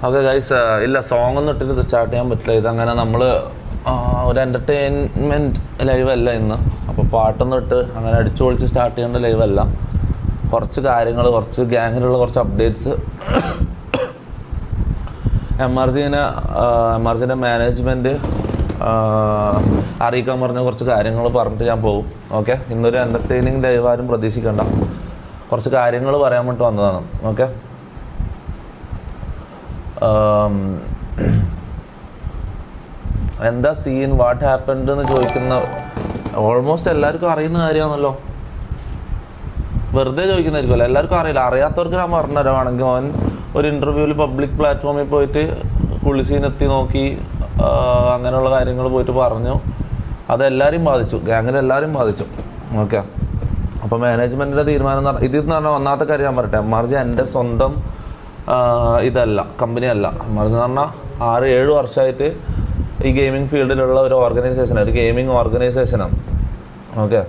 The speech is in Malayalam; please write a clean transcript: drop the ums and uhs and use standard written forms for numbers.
ഓക്കെ ഗൈസ്, ഇല്ല സോങ് ഒന്നും ഇട്ടിട്ട് ഇത് സ്റ്റാർട്ട് ചെയ്യാൻ പറ്റില്ല. ഇതങ്ങനെ നമ്മൾ ഒരു എൻ്റർടൈൻമെൻറ്റ് ലൈവല്ല ഇന്ന്. അപ്പോൾ പാട്ടൊന്നും ഇട്ട് അങ്ങനെ അടിച്ചു പൊളിച്ച് സ്റ്റാർട്ട് ചെയ്യേണ്ട ലൈവല്ല. കുറച്ച് കാര്യങ്ങൾ, കുറച്ച് ഗ്യാങ്ങിലുള്ള കുറച്ച് അപ്ഡേറ്റ്സ്, എം ആർ സിൻ്റെ മാനേജ്മെൻറ്റ് അറിയിക്കാൻ പറഞ്ഞ കുറച്ച് കാര്യങ്ങൾ പറഞ്ഞിട്ട് ഞാൻ പോകും. ഓക്കെ, ഇന്നൊരു എൻ്റർടൈനിങ് ലൈവ് ആരും പ്രതീക്ഷിക്കേണ്ട. കുറച്ച് കാര്യങ്ങൾ പറയാൻ വേണ്ടി വന്നതാണ്. ഓക്കെ, എന്താ സീൻ, വാട്ട് ഹാപ്പൻഡ് എന്ന് ചോദിക്കുന്ന ഓൾമോസ്റ്റ് എല്ലാവർക്കും അറിയുന്ന കാര്യമാണല്ലോ. വെറുതെ ചോദിക്കുന്നതായിരിക്കുമല്ലോ, എല്ലാവർക്കും അറിയില്ല. അറിയാത്തവർക്ക് ഞാൻ പറഞ്ഞുതരാണെങ്കിൽ, അവൻ ഒരു ഇൻ്റർവ്യൂവിൽ പബ്ലിക് പ്ലാറ്റ്ഫോമിൽ പോയിട്ട് കുളിസീനെത്തി നോക്കി, അങ്ങനെയുള്ള കാര്യങ്ങൾ പോയിട്ട് പറഞ്ഞു. അതെല്ലാവരെയും ബാധിച്ചു, ഗ്യാങ്ങിലെല്ലാവരും ബാധിച്ചു. ഓക്കെ, അപ്പോൾ മാനേജ്മെൻറ്റിൻ്റെ തീരുമാനം എന്ന് പറഞ്ഞാൽ, ഇതെന്ന് പറഞ്ഞാൽ ഒന്നാമത്തെ കാര്യം ഞാൻ പറയട്ടെ, എം ആർ ജി എൻ്റെ സ്വന്തം ഇതല്ല, കമ്പനിയല്ല. എം ആർ ജി എന്ന് പറഞ്ഞാൽ 6-7 വർഷമായിട്ട് ഈ ഗെയിമിംഗ് ഫീൽഡിലുള്ള ഒരു ഓർഗനൈസേഷനാണ്, ഒരു ഗെയിമിംഗ് ഓർഗനൈസേഷനാണ്. ഓക്കെ,